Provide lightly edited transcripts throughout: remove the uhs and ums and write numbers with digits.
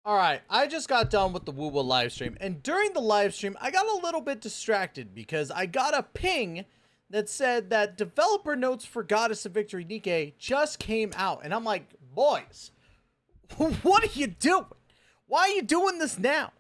All right, I just got done with the Woo Woo live stream, and during the live stream, I got a little bit distracted because I got a ping that said that developer notes for Goddess of Victory Nikke just came out, and I'm like, boys, what are you doing? Why are you doing this now?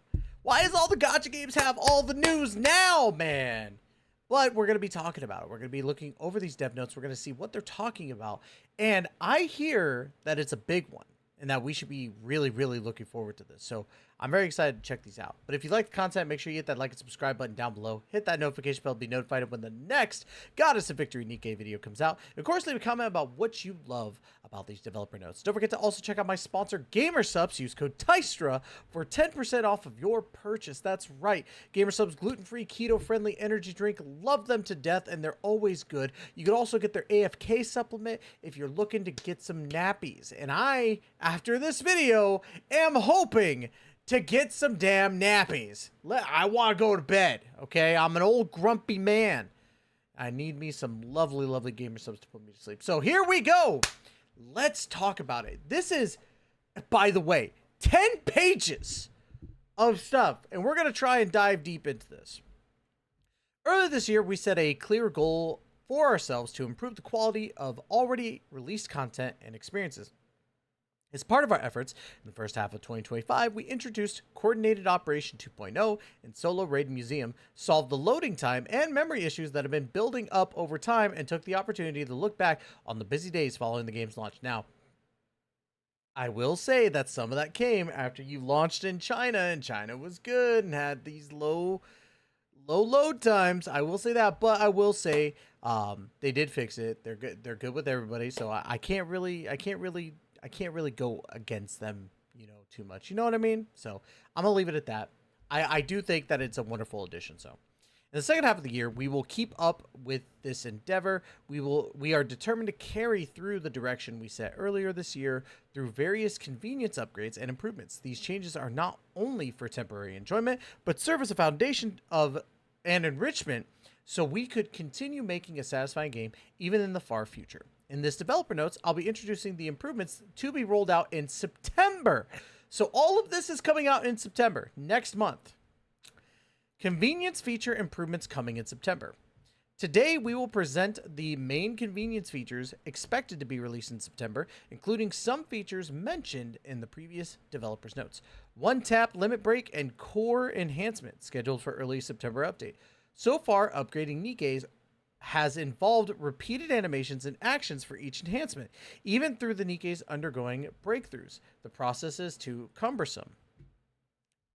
Why does all the gacha games have all the news now, man? But we're going to be talking about it. We're going to be looking over these dev notes. We're going to see what they're talking about, and I hear that it's a big one and that we should be really, really looking forward to this. So I'm very excited to check these out. But if you like the content, make sure you hit that like and subscribe button down below. Hit that notification bell to be notified of when the next Goddess of Victory Nikke video comes out. And of course, leave a comment about what you love about these developer notes. Don't forget to also check out my sponsor, GamerSupps. Use code TYSTRA for 10% off of your purchase. That's right. GamerSupps, gluten-free, keto-friendly energy drink. Love them to death, and they're always good. You can also get their AFK supplement if you're looking to get some nappies. And I, after this video, am hoping to get some damn nappies. I want to go to bed, okay? I'm an old grumpy man. I need me some lovely, lovely GamerSupps to put me to sleep. So here we go. Let's talk about it. This is, by the way, 10 pages of stuff, and we're going to try and dive deep into this. Earlier this year, we set a clear goal for ourselves to improve the quality of already released content and experiences. As part of our efforts, in the first half of 2025, we introduced Coordinated Operation 2.0 and Solo Raid Museum, solved the loading time and memory issues that have been building up over time, and took the opportunity to look back on the busy days following the game's launch. Now, I will say that some of that came after you launched in China, and China was good and had these low load times. I will say that, but I will say they did fix it. They're good. They're good with everybody, so I can't really go against them, too much. You know what I mean? So I'm gonna leave it at that. I do think that it's a wonderful addition. So in the second half of the year, we will keep up with this endeavor. We are determined to carry through the direction we set earlier this year through various convenience upgrades and improvements. These changes are not only for temporary enjoyment, but serve as a foundation of an enrichment so we could continue making a satisfying game even in the far future. In this developer notes, I'll be introducing the improvements to be rolled out in September. So all of this is coming out in September, next month. Convenience feature improvements coming in September. Today, we will present the main convenience features expected to be released in September, including some features mentioned in the previous developer's notes. One-tap limit break and core enhancement scheduled for early September update. So far, upgrading Nikke's has involved repeated animations and actions for each enhancement, even through the Nikke's undergoing breakthroughs. The process is too cumbersome.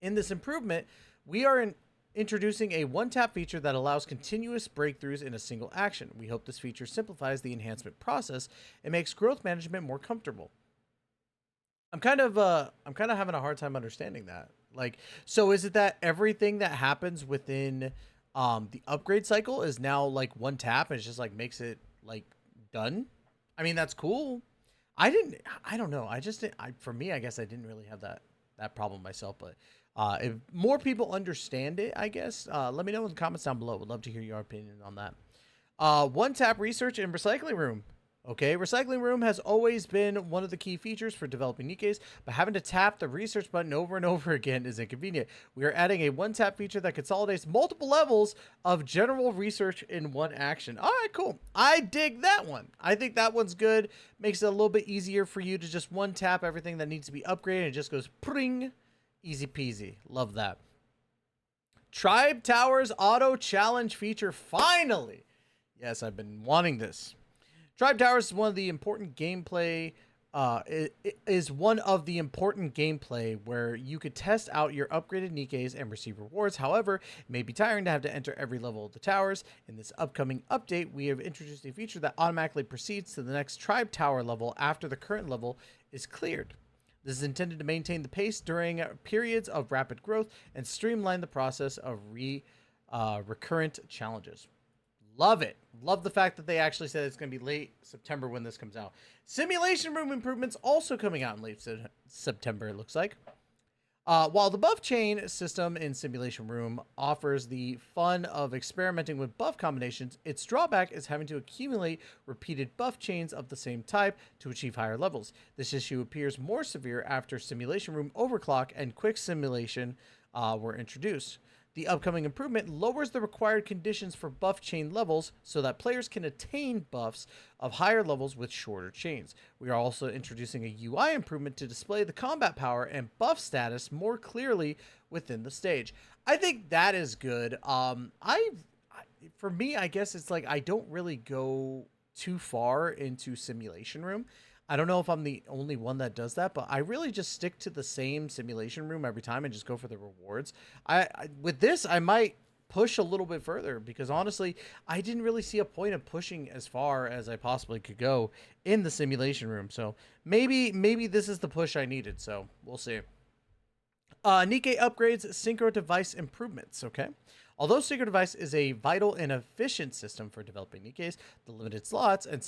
In this improvement, we are introducing a one-tap feature that allows continuous breakthroughs in a single action. We hope this feature simplifies the enhancement process and makes growth management more comfortable. I'm kind of having a hard time understanding that. So is it that everything that happens within the upgrade cycle is now like one tap and it's just like makes it like done? I mean, that's cool. I don't know. For me, I guess I didn't really have that problem myself, but if more people understand it, I guess, let me know in the comments down below. Would love to hear your opinion on that. One tap research and recycling room. Okay, recycling room has always been one of the key features for developing Nikke's, but having to tap the research button over and over again is inconvenient. We are adding a one-tap feature that consolidates multiple levels of general research in one action. All right, cool. I dig that one. I think that one's good. Makes it a little bit easier for you to just one-tap everything that needs to be upgraded, and it just goes pring, easy peasy. Love that. Tribe Towers Auto Challenge feature, finally. Yes, I've been wanting this. Tribe Towers is one of the important gameplay. Is one of the important gameplay where you could test out your upgraded Nikke's and receive rewards. However, it may be tiring to have to enter every level of the towers. In this upcoming update, we have introduced a feature that automatically proceeds to the next Tribe Tower level after the current level is cleared. This is intended to maintain the pace during periods of rapid growth and streamline the process of recurrent challenges. Love it. Love the fact that they actually said it's going to be late September when this comes out. Simulation room improvements also coming out in late September, it looks like. While the buff chain system in Simulation Room offers the fun of experimenting with buff combinations, its drawback is having to accumulate repeated buff chains of the same type to achieve higher levels. This issue appears more severe after Simulation Room Overclock and Quick Simulation were introduced. The upcoming improvement lowers the required conditions for buff chain levels so that players can attain buffs of higher levels with shorter chains. We are also introducing a UI improvement to display the combat power and buff status more clearly within the stage. I think that is good. For me, I guess it's like I don't really go too far into Simulation Room. I don't know if I'm the only one that does that, but I really just stick to the same Simulation Room every time and just go for the rewards. With this, I might push a little bit further because honestly, I didn't really see a point of pushing as far as I possibly could go in the Simulation Room. So maybe this is the push I needed. So we'll see. Nikke upgrades Synchro device improvements. Okay. Although Synchro device is a vital and efficient system for developing Nikkes, the limited slots and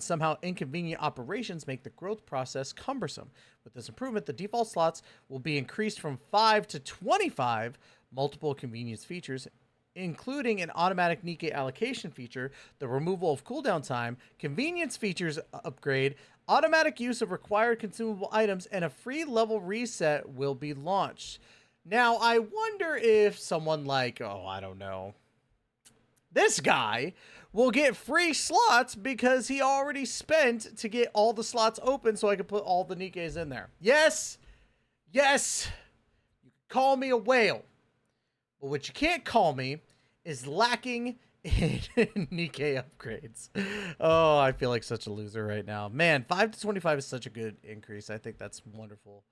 somehow inconvenient operations make the growth process cumbersome. With this improvement, the default slots will be increased from 5 to 25, multiple convenience features, including an automatic Nikke allocation feature, the removal of cooldown time, convenience features upgrade, automatic use of required consumable items, and a free level reset will be launched. Now, I wonder if someone like, oh, I don't know, this guy will get free slots because he already spent to get all the slots open so I can put all the Nikkes in there. Yes, you can call me a whale, but what you can't call me is lacking in Nikke upgrades. Oh, I feel like such a loser right now. Man, 5 to 25 is such a good increase. I think that's wonderful.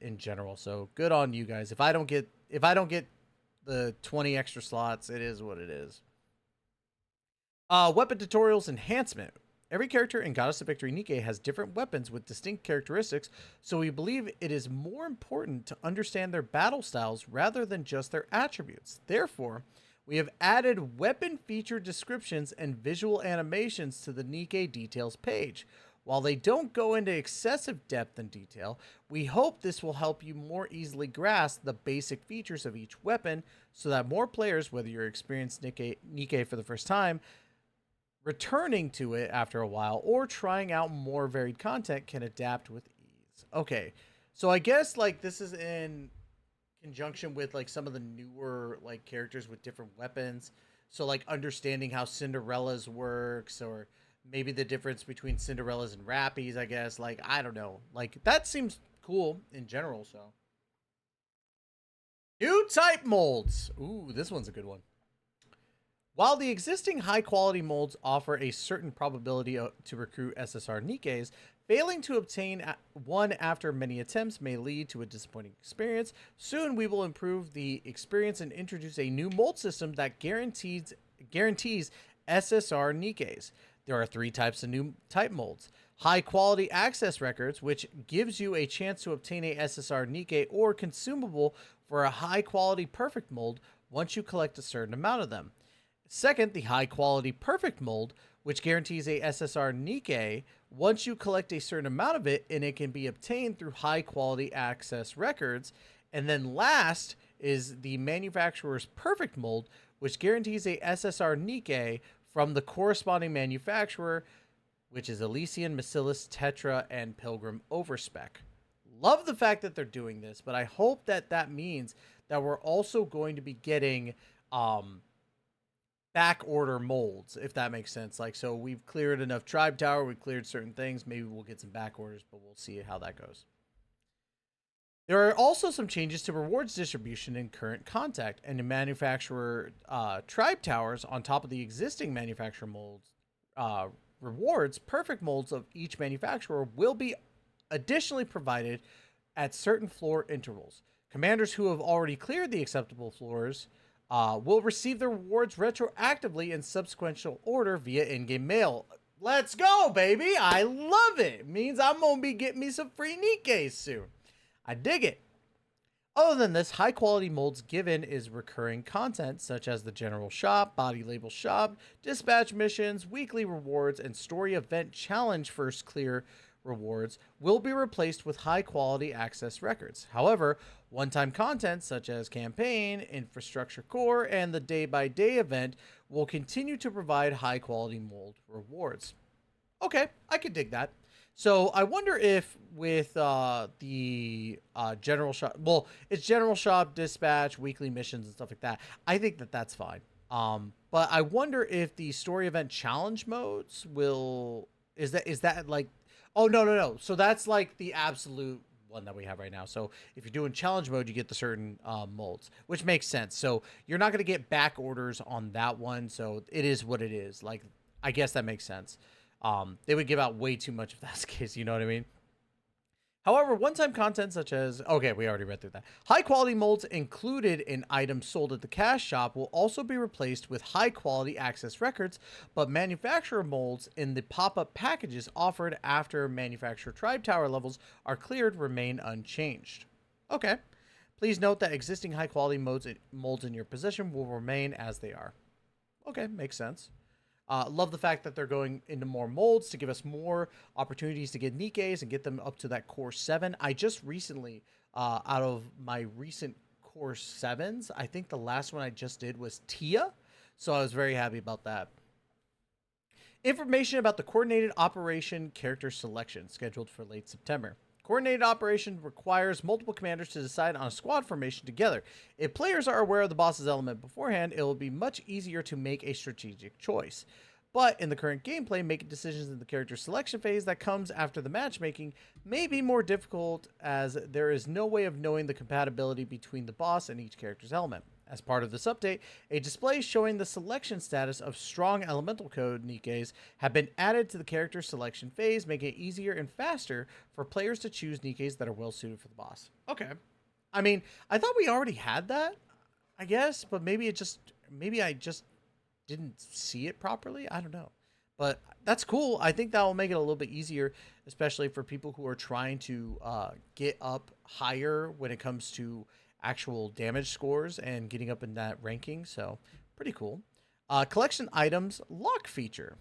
In general, so good on you guys. If I don't get the 20 extra slots, it is what it is. Weapon tutorials enhancement. Every character in Goddess of Victory Nikke has different weapons with distinct characteristics, so we believe it is more important to understand their battle styles rather than just their attributes. Therefore, we have added weapon feature descriptions and visual animations to the Nikke details page. While they don't go into excessive depth and detail, we hope this will help you more easily grasp the basic features of each weapon so that more players, whether you're experienced Nikke for the first time, returning to it after a while, or trying out more varied content, can adapt with ease. Okay, so I guess like this is in conjunction with like some of the newer like characters with different weapons. So like understanding how Cinderella's works, or maybe the difference between Cinderella's and Rapi's, I guess. Like, I don't know. Like, that seems cool in general, so. New type molds. Ooh, this one's a good one. While the existing high-quality molds offer a certain probability to recruit SSR Nikkes, failing to obtain one after many attempts may lead to a disappointing experience. Soon, we will improve the experience and introduce a new mold system that guarantees SSR Nikkes. There are 3 types of new type molds. High quality access records, which gives you a chance to obtain a SSR Nikke or consumable for a high quality perfect mold once you collect a certain amount of them. Second, the high quality perfect mold, which guarantees a SSR Nikke once you collect a certain amount of it, and it can be obtained through high quality access records. And then last is the manufacturer's perfect mold, which guarantees a SSR Nikke from the corresponding manufacturer, which is Elysian, Bacillus, Tetra, and Pilgrim Overspec. Love the fact that they're doing this, but I hope that that means that we're also going to be getting back order molds, if that makes sense. Like, so we've cleared enough Tribe Tower, we've cleared certain things, maybe we'll get some back orders, but we'll see how that goes. There are also some changes to rewards distribution in current contact and in manufacturer Tribe Towers on top of the existing manufacturer molds. Rewards, perfect molds of each manufacturer will be additionally provided at certain floor intervals. Commanders who have already cleared the acceptable floors will receive the rewards retroactively in subsequential order via in-game mail. Let's go, baby! I love it! It means I'm gonna be getting me some free Nikkes soon. I dig it. Other than this, high quality molds given is recurring content such as the general shop, body label shop, dispatch missions, weekly rewards, and story event challenge first clear rewards will be replaced with high-quality access records. However, one-time content such as campaign, infrastructure core, and the day-by-day event will continue to provide high-quality mold rewards. Okay, I could dig that. So I wonder if with the general shop, well, it's general shop, dispatch, weekly missions, and stuff like that. I think that that's fine. But I wonder if the story event challenge modes will is that like, oh no. So that's like the absolute one that we have right now. So if you're doing challenge mode, you get the certain molds, which makes sense. So you're not going to get back orders on that one. So it is what it is. Like, I guess that makes sense. They would give out way too much if that's the case, you know what I mean? However, one-time content such as, okay, we already read through that. High-quality molds included in items sold at the cash shop will also be replaced with high-quality access records, but manufacturer molds in the pop-up packages offered after manufacturer tribe tower levels are cleared remain unchanged. Okay. Please note that existing high-quality molds in your possession will remain as they are. Okay, makes sense. Love the fact that they're going into more molds to give us more opportunities to get Nikkes and get them up to that core 7. I just recently, out of my recent core 7s, I think the last one I just did was Tia. So I was very happy about that. Information about the coordinated operation character selection scheduled for late September. Coordinated operation requires multiple commanders to decide on a squad formation together. If players are aware of the boss's element beforehand, it will be much easier to make a strategic choice. But in the current gameplay, making decisions in the character selection phase that comes after the matchmaking may be more difficult, as there is no way of knowing the compatibility between the boss and each character's element. As part of this update, a display showing the selection status of strong elemental code Nikkes have been added to the character selection phase, making it easier and faster for players to choose Nikkes that are well suited for the boss. Okay. I mean, I thought we already had that, I guess, but maybe I just didn't see it properly. I don't know. But that's cool. I think that will make it a little bit easier, especially for people who are trying to get up higher when it comes to actual damage scores and getting up in that ranking. So pretty cool. Collection items lock feature.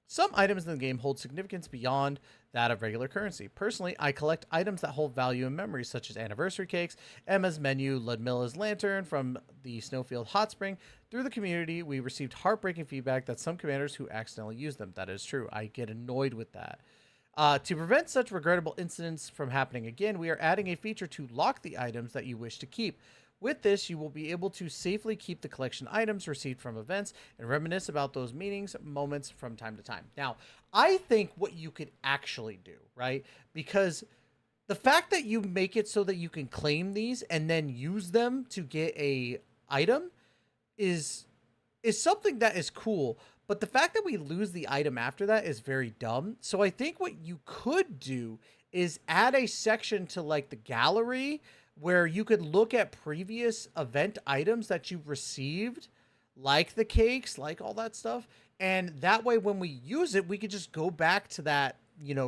Some items in the game hold significance beyond that of regular currency. Personally, I collect items that hold value in memories, such as anniversary cakes, Emma's menu, Ludmilla's lantern from the Snowfield Hot Spring. Through the community, we received heartbreaking feedback that some commanders who accidentally use them. That is true. I get annoyed with that. To prevent such regrettable incidents from happening again, we are adding a feature to lock the items that you wish to keep. With this, you will be able to safely keep the collection items received from events and reminisce about those moments from time to time. Now, I think what you could actually do, right? Because the fact that you make it so that you can claim these and then use them to get a item is something that is cool. But the fact that we lose the item after that is very dumb. So I think what you could do is add a section to like the gallery where you could look at previous event items that you've received, like the cakes, like all that stuff. And that way, when we use it, we could just go back to that,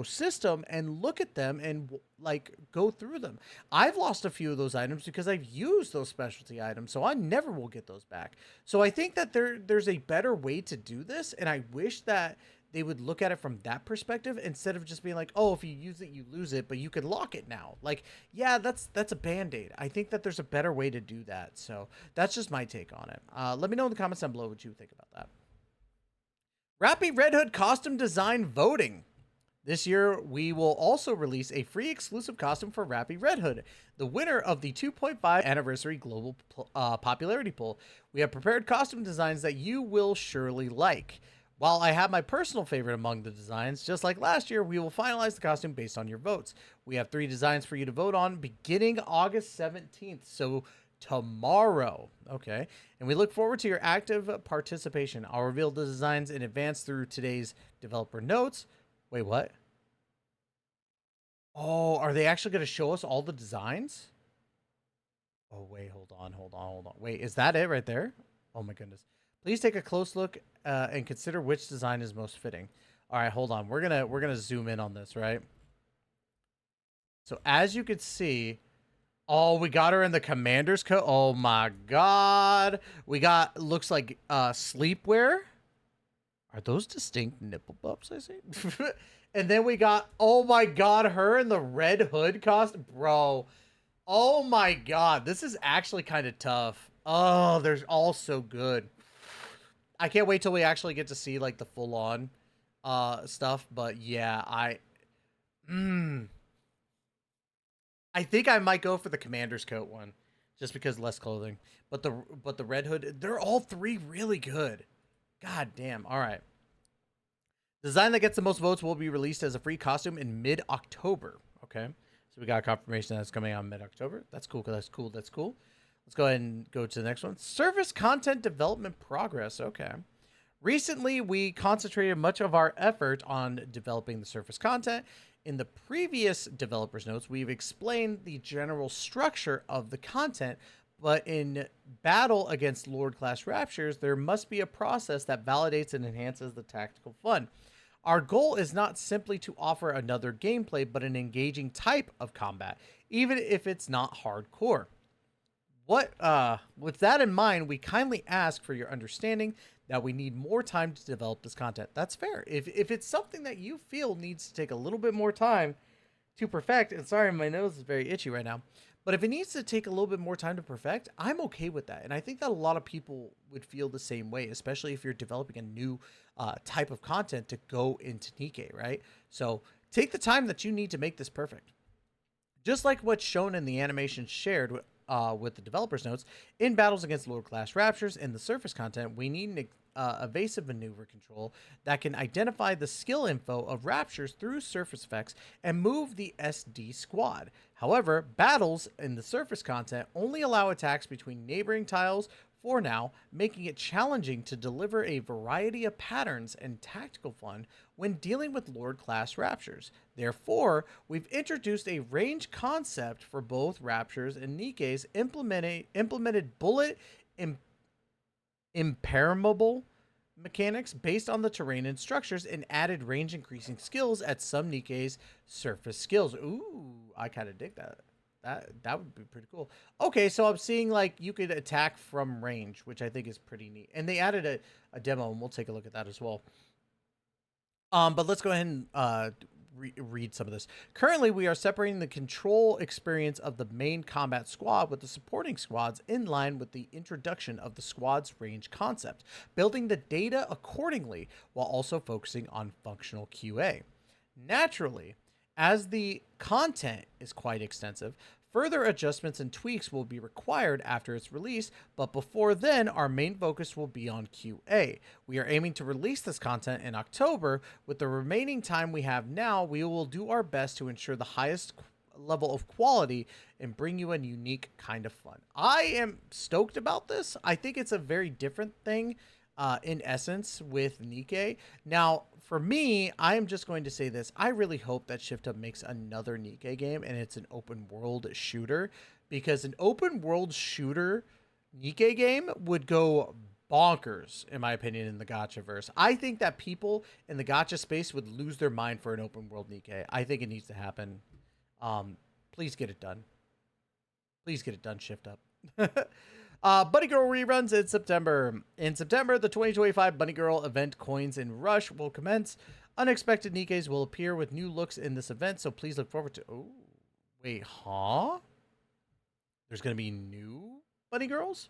system and look at them and like go through them. I've lost a few of those items because I've used those specialty items, so I never will get those back. So I think that there's a better way to do this, and I wish that they would look at it from that perspective instead of just being like, oh, if you use it, you lose it, but you can lock it now. Like, yeah, that's a band-aid. I think that there's a better way to do that. So that's just my take on it. Let me know in the comments down below what you think about that. Rapi Red Hood costume design voting. This year, we will also release a free exclusive costume for Rapi Red Hood, the winner of the 2.5 anniversary global popularity poll. We have prepared costume designs that you will surely like. While I have my personal favorite among the designs, just like last year, we will finalize the costume based on your votes. We have 3 designs for you to vote on beginning August 17th, so tomorrow. Okay, and we look forward to your active participation. I'll reveal the designs in advance through today's developer notes. Wait, what? Oh, are they actually going to show us all the designs? Oh, wait, hold on. Wait, is that it right there? Oh my goodness. Please take a close look and consider which design is most fitting. All right, hold on. We're gonna zoom in on this, right? So as you can see, oh, we got her in the commander's coat. Oh my god. We got, looks like sleepwear. Are those distinct nipple bumps I see? And then we got, oh my god, her in the red hood costume. Bro, oh my god, this is actually kind of tough. Oh, they're all so good. I can't wait till we actually get to see like the full on stuff, but yeah, I think I might go for the commander's coat one just because less clothing. But the red hood, they're all three really good. God damn. All right. Design that gets the most votes will be released as a free costume in mid-October. Okay. So we got a confirmation that's coming out mid-October. That's cool. That's cool. That's cool. Let's go ahead and go to the next one. Service content development progress. Okay. Recently, we concentrated much of our effort on developing the surface content. In the previous developer's notes, we've explained the general structure of the content, but in battle against Lord Class Raptures, there must be a process that validates and enhances the tactical fun. Our goal is not simply to offer another gameplay, but an engaging type of combat, even if it's not hardcore. With that in mind, we kindly ask for your understanding that we need more time to develop this content. That's fair. If it's something that you feel needs to take a little bit more time to perfect, and sorry, my nose is very itchy right now, but if it needs to take a little bit more time to perfect, I'm okay with that. And I think that a lot of people would feel the same way, especially if you're developing a new type of content to go into Nikke, right? So take the time that you need to make this perfect. Just like what's shown in the animation shared with the developer's notes, in battles against lower class raptures in the surface content, we need an evasive maneuver control that can identify the skill info of raptures through surface effects and move the SD squad. However, battles in the surface content only allow attacks between neighboring tiles for now, making it challenging to deliver a variety of patterns and tactical fun when dealing with Lord class raptures. Therefore, we've introduced a range concept for both raptures and Nikke's implemented bullet impermeable mechanics based on the terrain and structures and added range increasing skills at some Nikke's surface skills. Ooh, I kind of dig that. That would be pretty cool. Okay, so I'm seeing like you could attack from range, which I think is pretty neat. And they added a demo, and we'll take a look at that as well. But let's go ahead and read some of this. Currently, we are separating the control experience of the main combat squad with the supporting squads in line with the introduction of the squad's range concept, building the data accordingly while also focusing on functional QA. Naturally, as the content is quite extensive, further adjustments and tweaks will be required after its release, but before then, our main focus will be on QA. We are aiming to release this content in October. With the remaining time we have now, we will do our best to ensure the highest level of quality and bring you a unique kind of fun. I am stoked about this. I think it's a very different thing in essence with Nikke. Now, for me, I am just going to say this. I really hope that ShiftUp makes another Nikke game and it's an open world shooter, because an open world shooter Nikke game would go bonkers, in my opinion, in the gacha-verse. I think that people in the gacha space would lose their mind for an open world Nikke. I think it needs to happen. Please get it done. Please get it done, ShiftUp. Bunny Girl reruns in September. In September, the 2025 Bunny Girl event Coins in Rush will commence. Unexpected Nikkes will appear with new looks in this event, so please look forward to... Oh, wait, huh? There's going to be new Bunny Girls?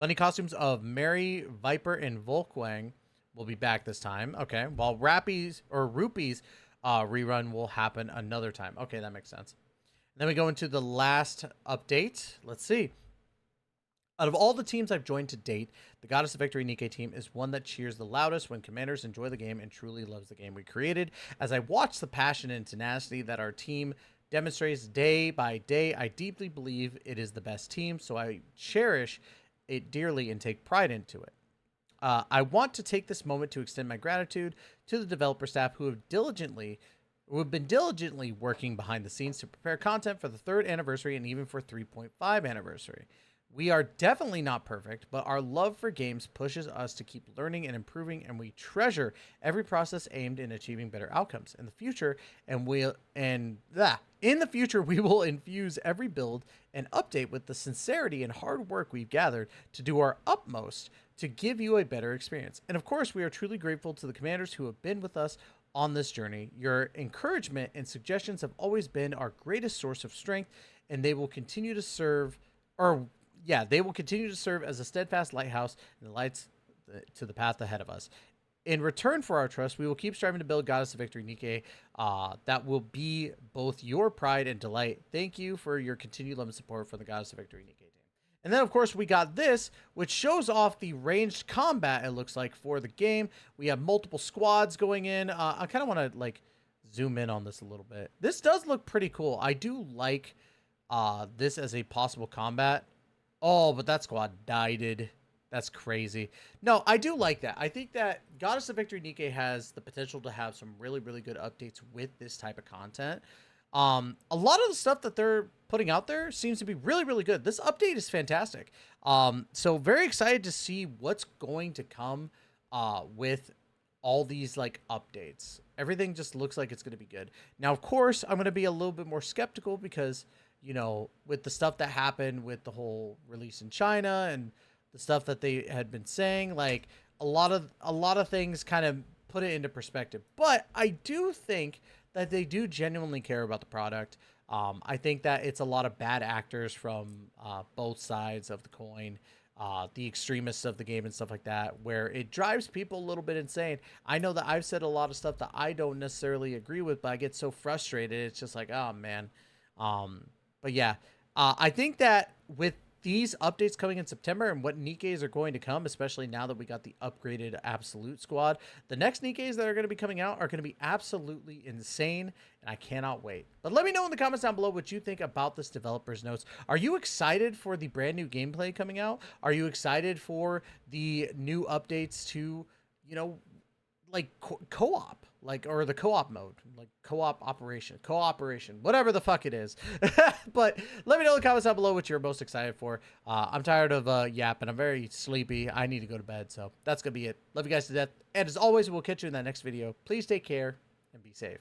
Bunny costumes of Mary, Viper, and Volkwang will be back this time. Okay, while Rapi's or Rupee's rerun will happen another time. Okay, that makes sense. Then we go into the last update. Let's see. Out of all the teams I've joined to date, the Goddess of Victory Nikke team is one that cheers the loudest when commanders enjoy the game and truly loves the game we created. As I watch the passion and tenacity that our team demonstrates day by day, I deeply believe it is the best team, so I cherish it dearly and take pride into it. I want to take this moment to extend my gratitude to the developer staff who have been diligently working behind the scenes to prepare content for the 3rd anniversary and even for 3.5 anniversary. We are definitely not perfect, but our love for games pushes us to keep learning and improving, and we treasure every process aimed in achieving better outcomes in the future. In the future, we will infuse every build and update with the sincerity and hard work we've gathered to do our utmost to give you a better experience. And of course, we are truly grateful to the commanders who have been with us on this journey. Your encouragement and suggestions have always been our greatest source of strength, and they will continue to serve, or they will continue to serve as a steadfast lighthouse and the lights to the path ahead of us. In return for our trust, we will keep striving to build Goddess of Victory, Nikke. That will be both your pride and delight. Thank you for your continued love and support for the Goddess of Victory, Nikke team. And then, of course, we got this, which shows off the ranged combat, it looks like, for the game. We have multiple squads going in. I kind of want to, like, zoom in on this a little bit. This does look pretty cool. I do like this as a possible combat. Oh, but that squad died. That's crazy. No, I do like that. I think that Goddess of Victory Nikke has the potential to have some really, really good updates with this type of content. A lot of the stuff that they're putting out there seems to be really, really good. This update is fantastic. So very excited to see what's going to come with all these like updates. Everything just looks like it's going to be good. Now, of course, I'm going to be a little bit more skeptical because, you know, with the stuff that happened with the whole release in China and the stuff that they had been saying, like a lot of things kind of put it into perspective. But I do think that they do genuinely care about the product. I think that it's a lot of bad actors from both sides of the coin, the extremists of the game and stuff like that, where it drives people a little bit insane. I know that I've said a lot of stuff that I don't necessarily agree with, but I get so frustrated. It's just like, oh man. But yeah, I think that with these updates coming in September and what Nikkes are going to come, especially now that we got the upgraded Absolute squad, the next Nikkes that are going to be coming out are going to be absolutely insane, and I cannot wait. But let me know in the comments down below what you think about this developer's notes. Are you excited for the brand new gameplay coming out? Are you excited for the new updates to, you know, like co-op, like, or the co-op mode, like cooperation, whatever the fuck it is. But let me know in the comments down below what you're most excited for. I'm tired of yapping. I'm very sleepy. I need to go to bed. So that's gonna be it. Love you guys to death. And as always, we'll catch you in that next video. Please take care and be safe.